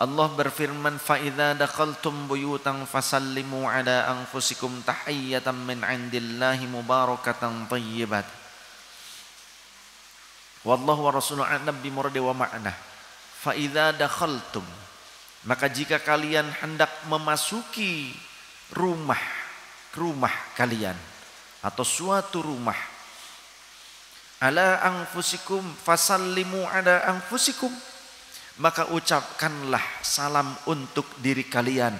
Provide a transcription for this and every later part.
Allah berfirman, fa idza dakhaltum buyutan fasallimu ala anfusikum tahiyyatan min 'indillahi mubarakatan thayyibat. Wallahu wa rasuluhu a'lam bi muradi wa ma'nah. Fa idza dakhaltum, maka jika kalian hendak memasuki rumah kalian atau suatu rumah, ala anfusikum fasallimu ala anfusikum, maka ucapkanlah salam untuk diri kalian.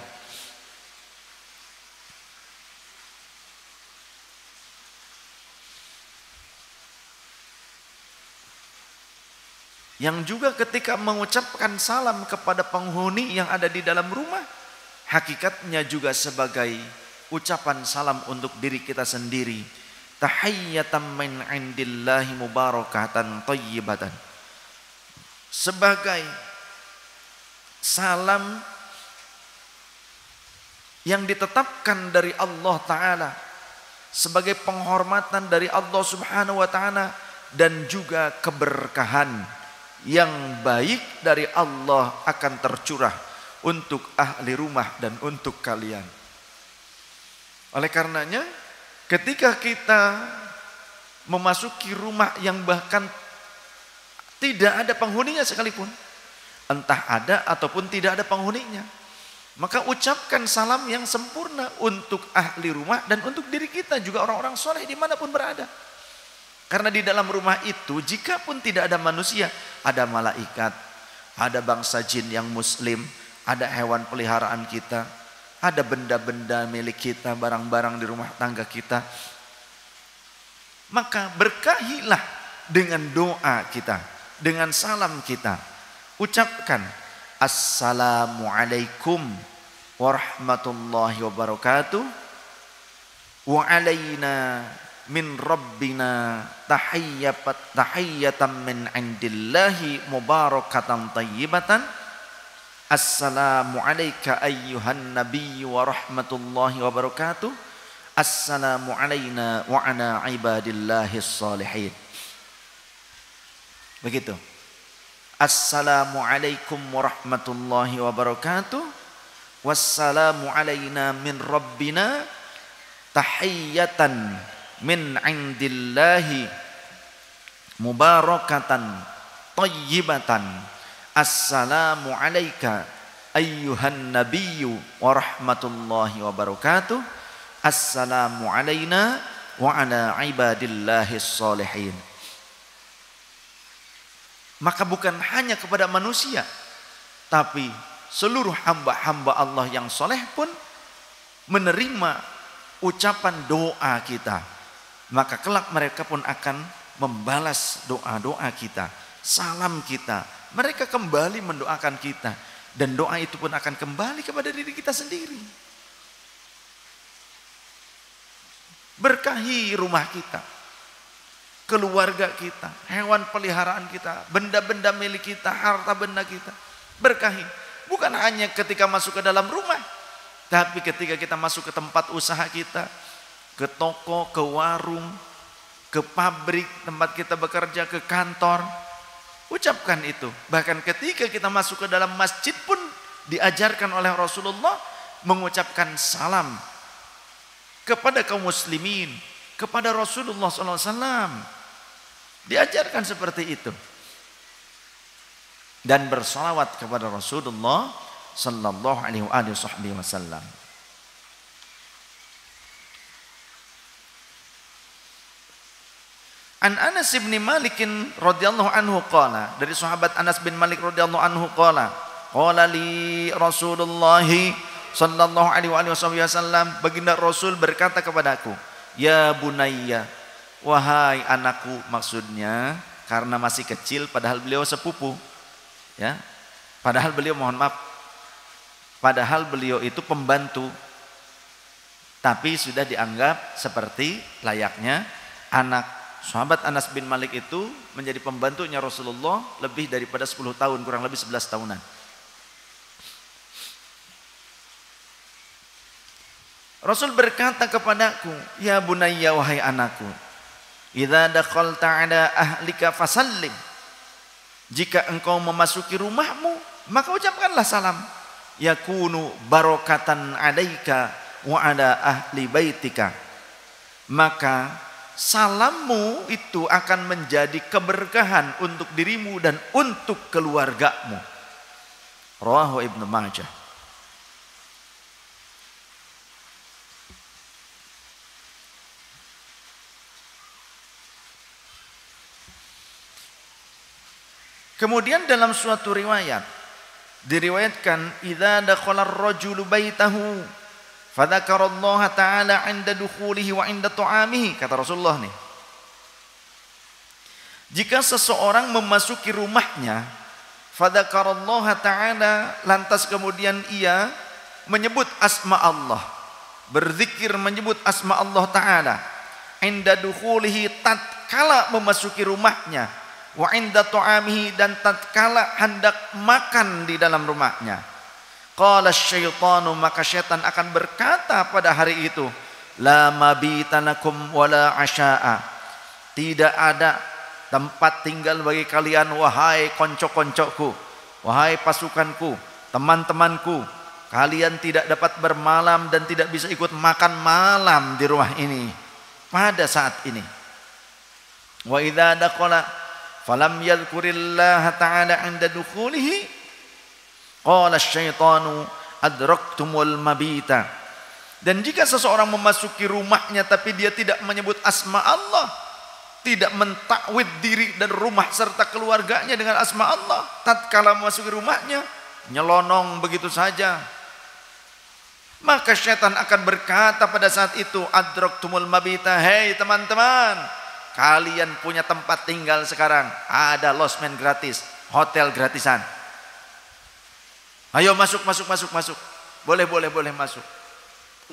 Yang juga ketika mengucapkan salam kepada penghuni yang ada di dalam rumah, hakikatnya juga sebagai ucapan salam untuk diri kita sendiri. Tahiyyatan min 'indillahi mubarakatan thayyibatan. Sebagai salam yang ditetapkan dari Allah Ta'ala, sebagai penghormatan dari Allah Subhanahu wa Ta'ala, dan juga keberkahan yang baik dari Allah akan tercurah untuk ahli rumah dan untuk kalian. Oleh karenanya, ketika kita memasuki rumah yang bahkan tidak ada penghuninya sekalipun, entah ada ataupun tidak ada penghuninya, maka ucapkan salam yang sempurna untuk ahli rumah dan untuk diri kita juga, orang-orang soleh dimanapun berada. Karena di dalam rumah itu, jika pun tidak ada manusia, ada malaikat, ada bangsa jin yang muslim, ada hewan peliharaan kita, ada benda-benda milik kita, barang-barang di rumah tangga kita. Maka berkahilah dengan doa kita, dengan salam kita. Ucapkan, Assalamualaikum warahmatullahi wabarakatuh, wa alaina min rabbina tahiyyatan min 'indillahi mubarakatan thayyibatan. Assalamu alayka ayyuhan nabiyyu wa rahmatullahi wa barakatuh. Assalamu alayna wa ala ibadillahis salihin. Begitu. Assalamu alaikum warahmatullahi wabarakatuh. Wassalamu alayna min rabbina tahiyyatan min 'indillahi mubarakatan thayyibatan. Assalamu alayka ayyuhan nabiyyu wa rahmatullahi wa barakatuh. Assalamu alayna wa ala ibadillahis salihin. Maka bukan hanya kepada manusia, tapi seluruh hamba-hamba Allah yang soleh pun menerima ucapan doa kita. Maka kelak mereka pun akan membalas doa-doa kita, salam kita. Mereka kembali mendoakan kita, dan doa itu pun akan kembali kepada diri kita sendiri. Berkahi rumah kita, keluarga kita, hewan peliharaan kita, benda-benda milik kita, harta benda kita. Berkahi bukan hanya ketika masuk ke dalam rumah, tapi ketika kita masuk ke tempat usaha kita, ke toko, ke warung, ke pabrik tempat kita bekerja, ke kantor, ucapkan itu. Bahkan ketika kita masuk ke dalam masjid pun diajarkan oleh Rasulullah mengucapkan salam kepada kaum muslimin, kepada Rasulullah SAW. Diajarkan seperti itu. Dan bersalawat kepada Rasulullah sallallahu alaihi wasallam. An Anas bin Malik radhiyallahu anhu qala, dari sahabat Anas bin Malik radhiyallahu anhu qala li Rasulullah sallallahu alaihi wasallam, baginda Rasul berkata kepadaku, ya bunayya, wahai anakku. Maksudnya karena masih kecil, padahal beliau sepupu, ya, padahal beliau, mohon maaf, padahal beliau itu pembantu, tapi sudah dianggap seperti layaknya anak. Sahabat Anas bin Malik itu menjadi pembantunya Rasulullah lebih daripada 10 tahun, kurang lebih 11 tahunan. Rasul berkata kepadaku, ya bunayya, wahai anakku, idza dakhalta ala ahlika fasallim, jika engkau memasuki rumahmu, maka ucapkanlah salam. Yakunu barokatan alaika wa ala ahli baitika. Maka salammu itu akan menjadi keberkahan untuk dirimu dan untuk keluargamu. Rawahu Ibnu Majah. Kemudian dalam suatu riwayat diriwayatkan, idza dakhala ar-rajulu baitahu fadzakarallaha ta'ala 'inda dukhulihi wa 'inda ta'amihi, kata Rasulullah nih. Jika seseorang memasuki rumahnya, fadzakarallaha ta'ala, lantas kemudian ia menyebut asma Allah, berzikir menyebut asma Allah Ta'ala, 'inda dukhulihi, tatkala memasuki rumahnya, wa 'inda ta'amihi, dan tatkala hendak makan di dalam rumahnya. Qala syaitanu, maka syaitan akan berkata pada hari itu, la mabita lakum wala asya'a, tidak ada tempat tinggal bagi kalian wahai konco-koncokku, wahai pasukanku, teman-temanku, kalian tidak dapat bermalam dan tidak bisa ikut makan malam di rumah ini pada saat ini. Wa idza dakhala falam yadhkurillaha ta'ala 'inda dukhulihi qala asyaitanu adraktumul mabita. Dan jika seseorang memasuki rumahnya tapi dia tidak menyebut asma Allah, tidak mentakwid diri dan rumah serta keluarganya dengan asma Allah, tatkala memasuki rumahnya nyelonong begitu saja, maka syaitan akan berkata pada saat itu, adraktumul mabita, hei teman-teman, kalian punya tempat tinggal sekarang, ada losmen gratis, hotel gratisan. Ayo masuk. Boleh masuk.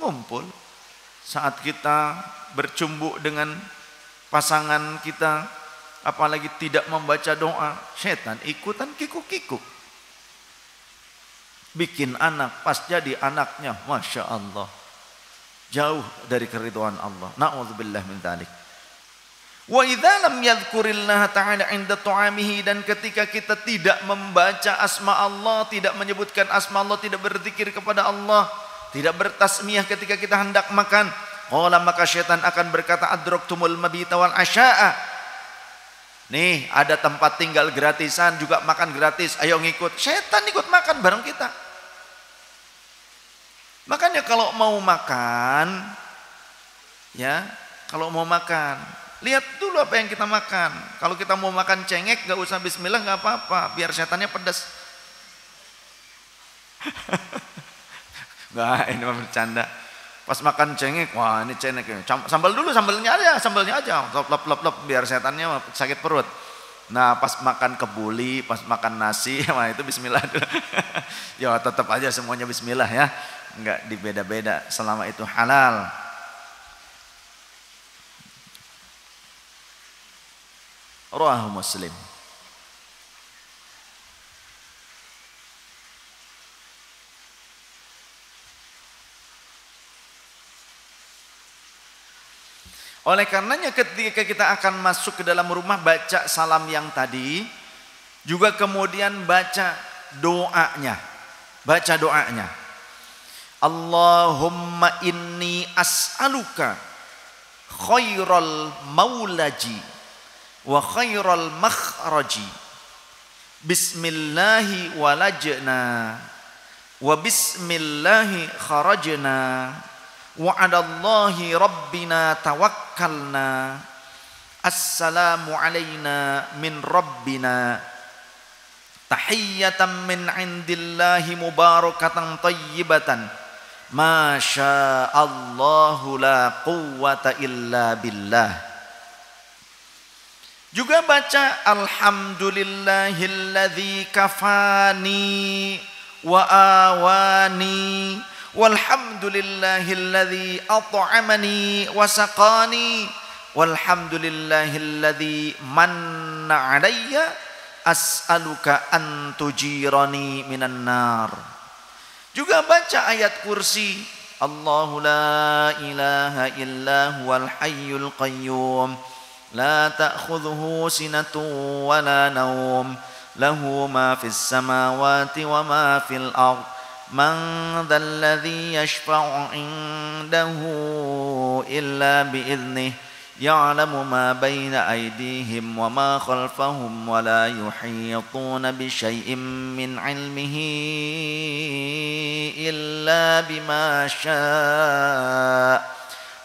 Ngumpul. Saat kita bercumbu dengan pasangan kita, apalagi tidak membaca doa, setan ikutan kikuk-kikuk. Bikin anak, pas jadi anaknya, Masya Allah, jauh dari keridhaan Allah. Na'udzubillah min dzalik. Wa idza lam yadhkurillaha ta'ala 'inda ta'amihi, dan ketika kita tidak membaca asma Allah, tidak menyebutkan asma Allah, tidak berzikir kepada Allah, tidak bertasmiyah ketika kita hendak makan, qala, maka syaitan akan berkata, adraktumul mabita wal asya'a, nih ada tempat tinggal gratisan, juga makan gratis, ayo ngikut. Syaitan ikut makan bareng kita. Makanya kalau mau makan, ya, kalau mau makan, lihat dulu apa yang kita makan. Kalau kita mau makan cengek, gak usah bismillah, gak apa-apa, biar setannya pedas. Gak, ini mah bercanda. Pas makan cengek, wah ini cengek, sambal dulu, sambalnya aja, lop, biar setannya sakit perut. Nah pas makan kebuli, pas makan nasi, wah itu bismillah dulu. Ya tetap aja semuanya bismillah ya, nggak dibeda-beda selama itu halal. Rawahu Muslim. Oleh karenanya ketika kita akan masuk ke dalam rumah, baca salam yang tadi, juga kemudian baca doanya. Baca doanya. Allahumma inni as'aluka khairal maulaji wa khairal makhraji, bismillahi walajna wa bismillahi kharajna wa 'alallahi rabbina tawakkalna, assalamu alayna min rabbina, tahiyyatan min 'indillahi mubarakatan thayyibatan, masya Allahu la quwwata illa billah. Juga baca alhamdulillahilladzi kafani wa awani, walhamdulillahilladzi at'amani wa saqani, walhamdulillahilladzi manna alayya, as'aluka an tujirani minan nar. Juga baca ayat kursi, Allahu la ilaha illa huwal hayyul qayyum, la ta'khudhuhu sinatun wa la naum, lahu ma fis samawati wa ma fil ard man dzal ladzi yashfa'u 'indahu illa bi idnihi ya'lamu ma baina aydihim wa ma khalfahum wa la yuhituna bi syai'in min 'ilmihi illa bima syaa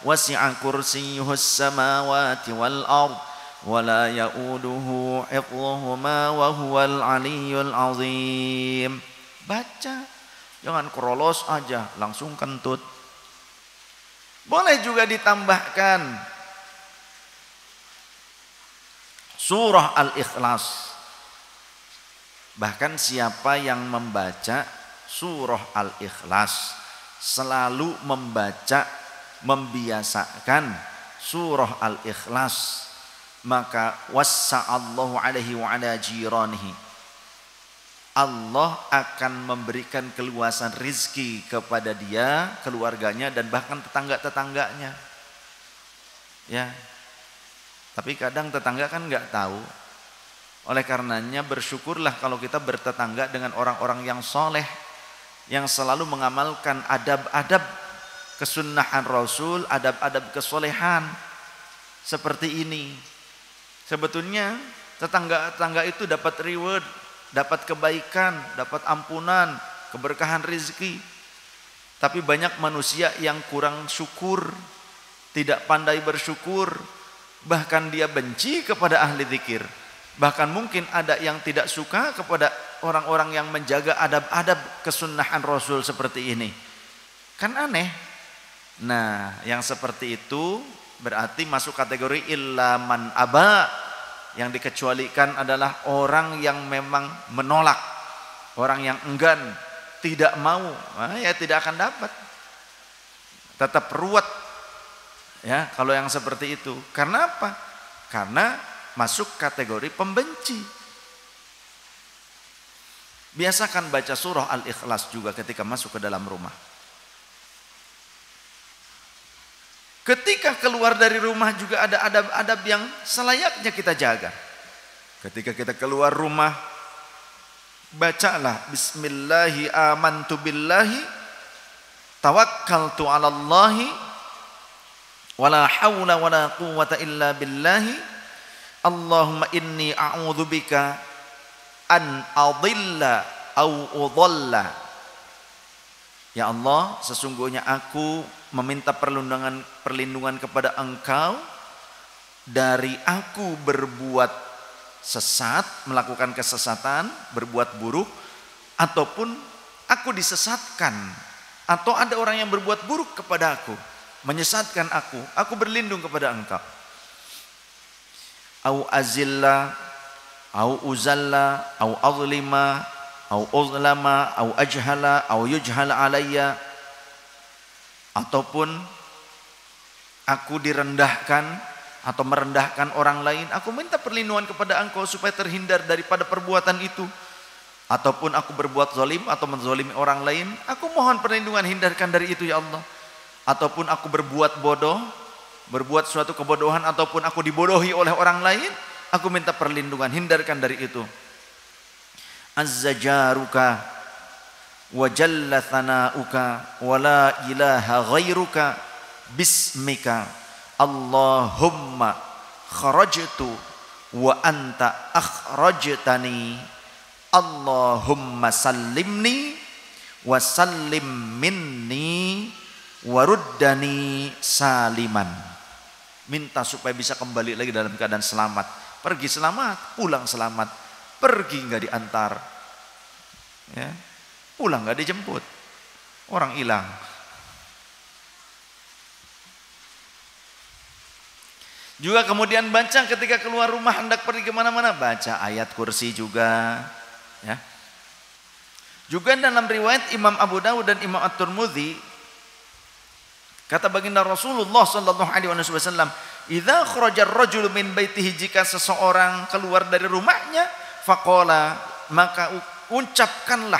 wasi'a kursiyyuhus samawati wal ard wa la ya'uduhu hifdhuhuma wa huwal 'aliyyul 'azim. Baca, jangan kerolos aja langsung kentut. Boleh juga ditambahkan surah Al-Ikhlas. Bahkan siapa yang membaca surah Al-Ikhlas, selalu membiasakan surah Al-Ikhlas, maka wassa'allahu alaihi wa ala jiranihi, Allah akan memberikan keluasan rizki kepada dia, keluarganya, dan bahkan tetangga-tetangganya. Ya. Tapi kadang tetangga kan nggak tahu. Oleh karenanya bersyukurlah kalau kita bertetangga dengan orang-orang yang soleh, yang selalu mengamalkan adab-adab kesunnahan Rasul, adab-adab kesolehan seperti ini. Sebetulnya tetangga-tetangga itu dapat reward, dapat kebaikan, dapat ampunan, keberkahan rezeki. Tapi banyak manusia yang kurang syukur, tidak pandai bersyukur. Bahkan dia benci kepada ahli zikir. Bahkan mungkin ada yang tidak suka kepada orang-orang yang menjaga adab-adab kesunnahan Rasul seperti ini. Kan aneh. Nah, yang seperti itu berarti masuk kategori illa man aba. Yang dikecualikan adalah orang yang memang menolak, orang yang enggan, tidak mau, ya tidak akan dapat. Tetap ruwet. Ya, kalau yang seperti itu. Karena apa? Karena masuk kategori pembenci. Biasakan baca surah Al-Ikhlas juga ketika masuk ke dalam rumah. Ketika keluar dari rumah juga ada adab-adab yang selayaknya kita jaga. Ketika kita keluar rumah, bacalah bismillahi amantu billahi tawakkaltu 'alallahi wala haula wala quwwata illa billahi Allahumma inni a'udzubika an adilla au udhalla. Ya Allah, sesungguhnya aku meminta perlindungan kepada Engkau dari aku berbuat sesat, melakukan kesesatan, berbuat buruk, ataupun aku disesatkan, atau ada orang yang berbuat buruk kepada aku, menyesatkan aku berlindung kepada Engkau. Au azilla, au uzalla, au azlima, au uzlama, au ajhala, au yujhala alayya, ataupun aku direndahkan atau merendahkan orang lain, aku minta perlindungan kepada Engkau supaya terhindar daripada perbuatan itu. Ataupun aku berbuat zalim atau menzalimi orang lain, aku mohon perlindungan, hindarkan dari itu ya Allah. Ataupun aku berbuat bodoh, berbuat suatu kebodohan, ataupun aku dibodohi oleh orang lain, aku minta perlindungan, hindarkan dari itu. Azza jaruka wa jalla thanauka wa la ilaha ghairuka bismika Allahumma kharajtu wa anta akhrajtani Allahumma sallimni wa sallim minni waruddani saliman. Minta supaya bisa kembali lagi dalam keadaan selamat. Pergi selamat, pulang selamat. Pergi nggak diantar, ya, pulang nggak dijemput, orang hilang. Juga kemudian baca ketika keluar rumah hendak pergi kemana-mana, baca ayat kursi juga, ya. Juga dalam riwayat Imam Abu Dawud dan Imam At-Tirmidzi, kata baginda Rasulullah sallallahu alaihi wasallam, "Idza kharaja ar-rajulu min baitihi," jika seseorang keluar dari rumahnya, faqala, maka ucapkanlah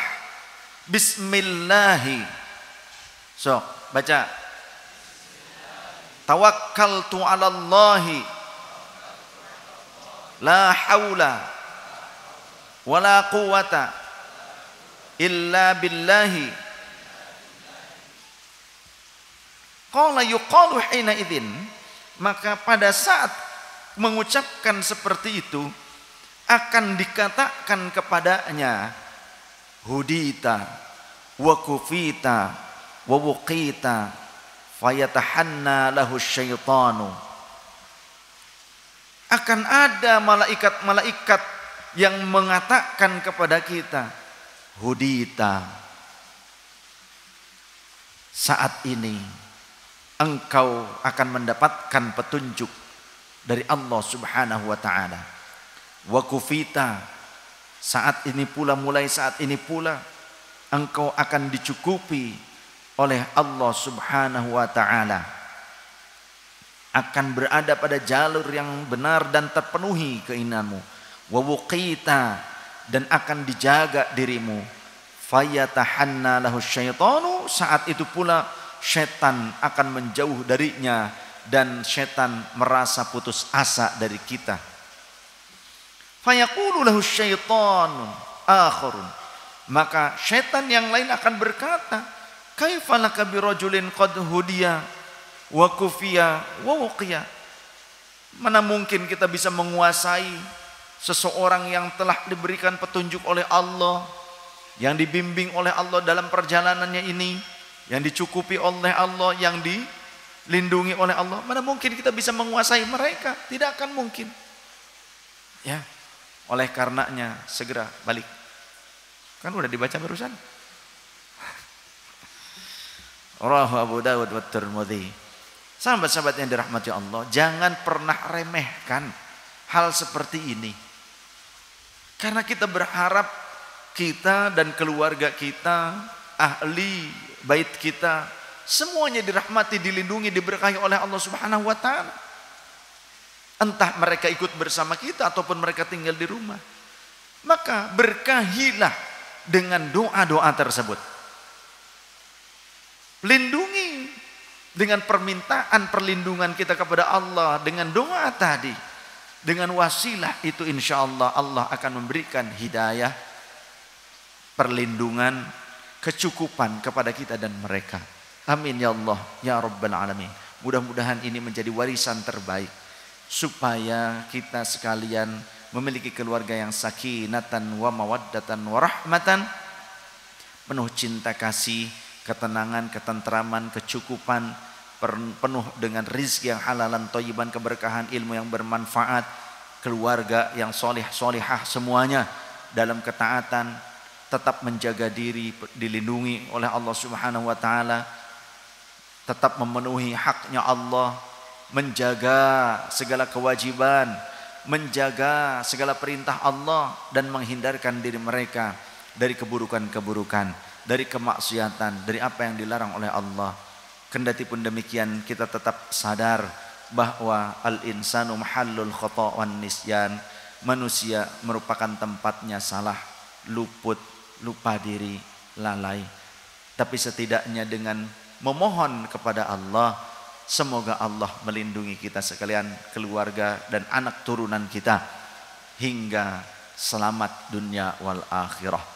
bismillahi. So, baca. Tawakkaltu 'alallahi la haula wala quwwata illa billahi. Qala yuqalu hina idzin, maka pada saat mengucapkan seperti itu akan dikatakan kepadanya, hudita wa kufita wa wuqita fayatahanna lahu syaitanu. Akan ada malaikat-malaikat yang mengatakan kepada kita, hudita, saat ini engkau akan mendapatkan petunjuk dari Allah Subhanahu wa taala. Wa kufita, saat ini pula, mulai saat ini pula engkau akan dicukupi oleh Allah Subhanahu wa taala. Akan berada pada jalur yang benar dan terpenuhi keinginanmu. Wa wuqita, dan akan dijaga dirimu. Fayatahanna lahu syaitanu, saat itu pula setan akan menjauh darinya dan setan merasa putus asa dari kita. Fayaqulu lahu syaitanun akharun, maka setan yang lain akan berkata, kaifa laka birajulin qad hudiya wa kufiya wa wuqiya. Mana mungkin kita bisa menguasai seseorang yang telah diberikan petunjuk oleh Allah, yang dibimbing oleh Allah dalam perjalanannya ini, yang dicukupi oleh Allah, yang dilindungi oleh Allah. Mana mungkin kita bisa menguasai mereka? Tidak akan mungkin. Ya, oleh karenanya segera balik. Kan udah dibaca barusan. Rawahu Abu Dawud wa Tirmidzi. Sahabat-sahabat yang dirahmati Allah, jangan pernah remehkan hal seperti ini. Karena kita berharap kita dan keluarga kita, ahli bait kita, semuanya dirahmati, dilindungi, diberkahi oleh Allah Subhanahu wa taala. Entah mereka ikut bersama kita ataupun mereka tinggal di rumah. Maka berkahilah dengan doa-doa tersebut. Lindungi dengan permintaan perlindungan kita kepada Allah dengan doa tadi. Dengan wasilah itu insyaallah Allah akan memberikan hidayah, perlindungan, kecukupan kepada kita dan mereka. Amin ya Allah ya Rabbal Alamin. Mudah-mudahan ini menjadi warisan terbaik supaya kita sekalian memiliki keluarga yang sakinatan wa mawaddatan wa rahmatan, penuh cinta kasih, ketenangan, ketentraman, kecukupan, penuh dengan rizki yang halalan, thayyiban, keberkahan, ilmu yang bermanfaat, keluarga yang soleh solehah semuanya dalam ketaatan, tetap menjaga diri, dilindungi oleh Allah Subhanahu wa taala, tetap memenuhi haknya Allah, menjaga segala kewajiban, menjaga segala perintah Allah, dan menghindarkan diri mereka dari keburukan-keburukan, dari kemaksiatan, dari apa yang dilarang oleh Allah. Kendati pun demikian, kita tetap sadar bahwa al-insanu mahallul khata' wan nisyan, manusia merupakan tempatnya salah, luput, lupa diri, lalai. Tapi setidaknya dengan memohon kepada Allah, semoga Allah melindungi kita sekalian, keluarga dan anak turunan kita hingga selamat dunia wal akhirah.